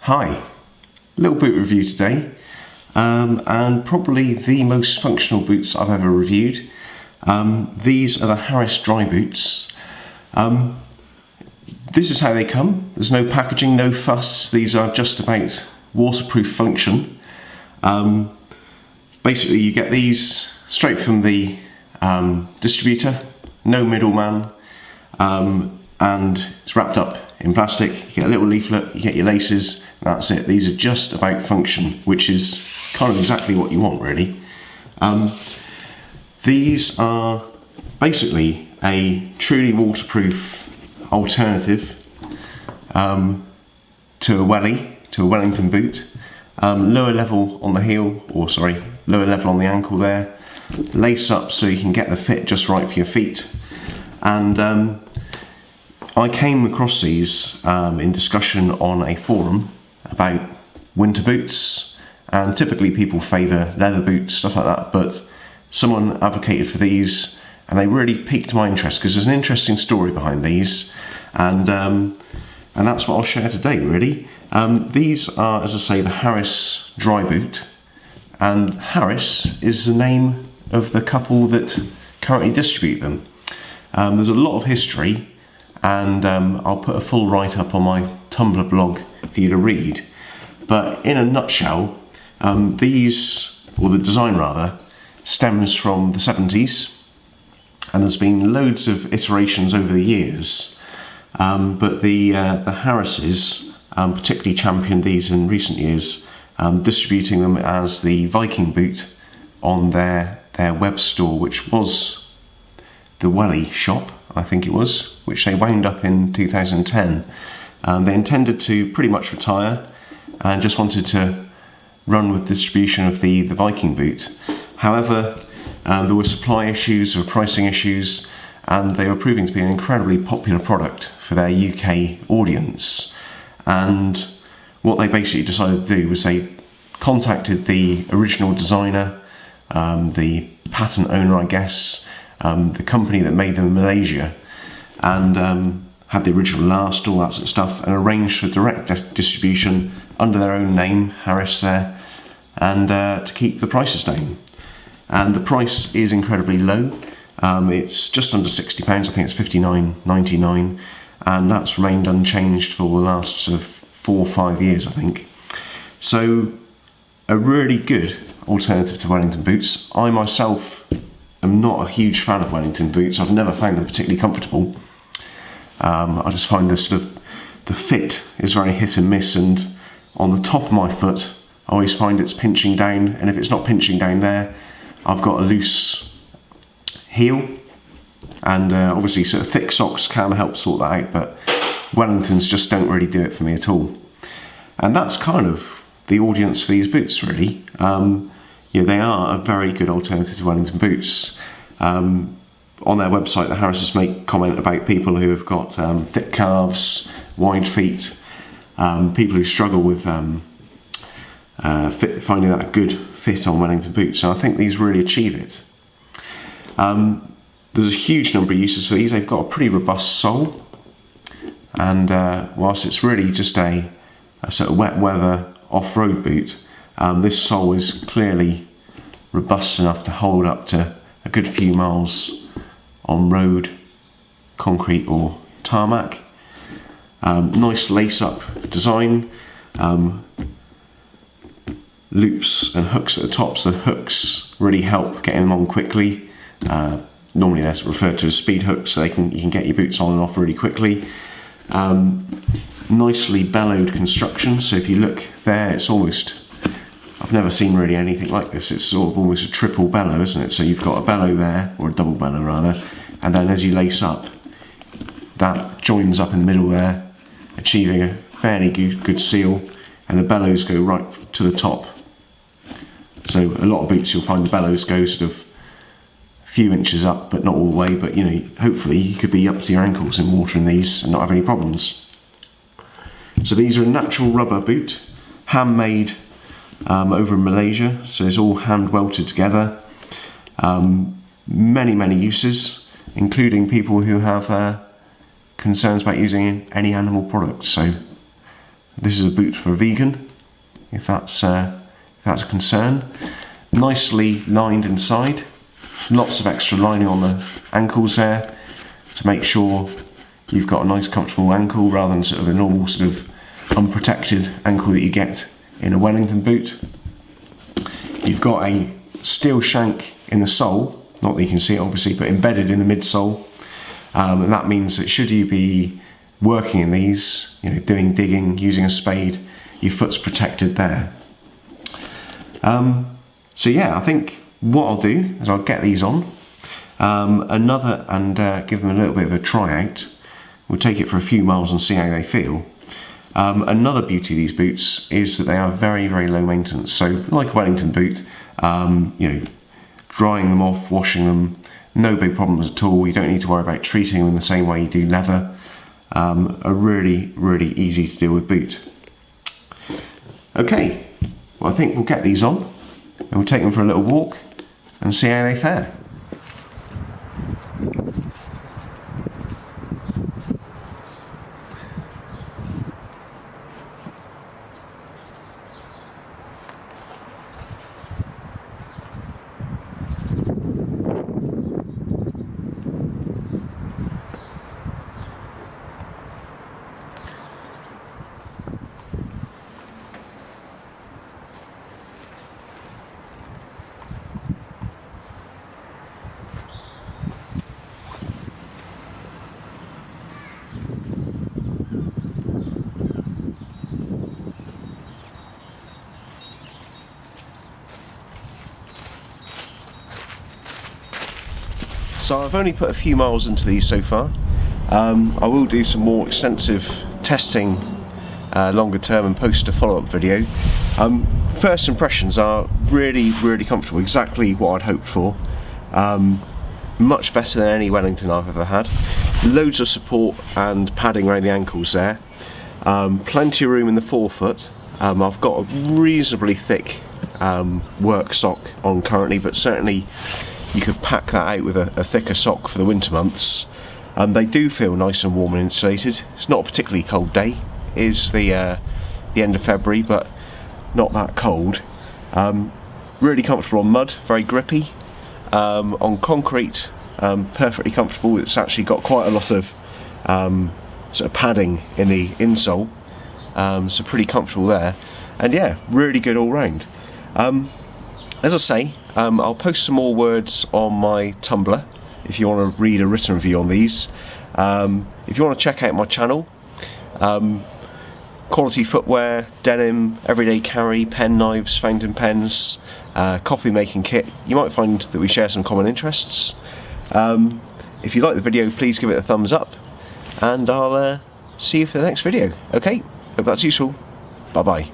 Hi, little boot review today, and probably the most functional boots I've ever reviewed. These are the Harris dry boots. This is how they come. There's no packaging, no fuss. These are just about waterproof function. Basically you get these straight from the distributor, no middleman, and it's wrapped up in plastic. You get a little leaflet, you get your laces, and that's it. These are just about function, which is kind of exactly what you want, really. These are basically a truly waterproof alternative to a welly, to a Wellington boot. Lower level on the heel, or sorry, lower level on the ankle there. Lace up so you can get the fit just right for your feet. And I came across these in discussion on a forum about winter boots, and typically people favour leather boots, stuff like that, but someone advocated for these and they really piqued my interest because there's an interesting story behind these, and that's what I'll share today, really. These are, as I say, the Harris dry boot, and Harris is the name of the couple that currently distribute them. There's a lot of history, and I'll put a full write-up on my Tumblr blog for you to read. But in a nutshell, these, or the design rather, stems from the 70s, and there's been loads of iterations over the years. But the Harrises particularly championed these in recent years, distributing them as the Viking boot on their web store, which was the Welly shop, I think it was, which they wound up in 2010. They intended to pretty much retire and just wanted to run with distribution of the Viking boot. However, there were supply issues, there were pricing issues, and they were proving to be an incredibly popular product for their UK audience. And what they basically decided to do was they contacted the original designer, the patent owner, I guess, the company that made them in Malaysia, and had the original last, all that sort of stuff, and arranged for direct distribution under their own name, Harris there, and to keep the prices down. And the price is incredibly low. It's just under £60, I think it's $59.99, and that's remained unchanged for the last sort of 4 or 5 years, I think. So a really good alternative to Wellington boots. I myself am not a huge fan of Wellington boots. I've never found them particularly comfortable. I just find the fit is very hit and miss, and on the top of my foot I always find it's pinching down, and if it's not pinching down there, I've got a loose heel, and obviously sort of thick socks can help sort that out, but Wellingtons just don't really do it for me at all. And that's kind of the audience for these boots, really. Yeah, they are a very good alternative to Wellington boots. On their website, the Harrises make comment about people who have got thick calves, wide feet, people who struggle with finding that a good fit on Wellington boots. So I think these really achieve it. There's a huge number of uses for these. They've got a pretty robust sole, and whilst it's really just a sort of wet weather off-road boot, this sole is clearly robust enough to hold up to a good few miles on road, concrete or tarmac. Nice lace-up design, loops and hooks at the top, so the hooks really help getting them on quickly. Normally they're referred to as speed hooks, so you can get your boots on and off really quickly. Nicely bellowed construction, so if you look there, it's almost, I've never seen really anything like this. It's sort of almost a triple bellow, isn't it? So you've got a bellow there, or a double bellow rather, and then as you lace up, that joins up in the middle there, achieving a fairly good seal, and the bellows go right to the top. So a lot of boots you'll find the bellows go sort of a few inches up, but not all the way, but you know, hopefully you could be up to your ankles in water in these and not have any problems. So these are a natural rubber boot, handmade over in Malaysia, so it's all hand welted together. Many uses, including people who have concerns about using any animal products, so This is a boot for a vegan, if that's a concern. Nicely lined inside, lots of extra lining on the ankles there to make sure you've got a nice comfortable ankle rather than sort of a normal sort of unprotected ankle that you get in a Wellington boot. You've got a steel shank in the sole, not that you can see it obviously, but embedded in the midsole, and that means that should you be working in these, you know, doing digging, using a spade, your foot's protected there. So yeah, I think what I'll do is I'll get these on, and give them a little bit of a try out. We'll take it for a few miles and see how they feel. Another beauty of these boots is that they are very, very low maintenance. So like a Wellington boot, you know, drying them off, washing them, no big problems at all. You don't need to worry about treating them in the same way you do leather. A really, really easy to deal with boot. Okay, well I think we'll get these on and we'll take them for a little walk and see how they fare. So I've only put a few miles into these so far. I will do some more extensive testing longer term and post a follow-up video. First impressions are really, really comfortable, exactly what I'd hoped for. Much better than any Wellington I've ever had. Loads of support and padding around the ankles there. Plenty of room in the forefoot. I've got a reasonably thick work sock on currently, but certainly you could pack that out with a thicker sock for the winter months. They do feel nice and warm and insulated. It's not a particularly cold day. It is the end of February, but not that cold. Really comfortable on mud, very grippy. On concrete, perfectly comfortable. It's actually got quite a lot of sort of padding in the insole, so pretty comfortable there. And yeah, really good all round. As I say, I'll post some more words on my Tumblr if you want to read a written review on these. If you want to check out my channel, quality footwear, denim, everyday carry, pen knives, fountain pens, coffee making kit, you might find that we share some common interests. If you like the video, please give it a thumbs up, and I'll see you for the next video. Okay, hope that's useful. Bye bye.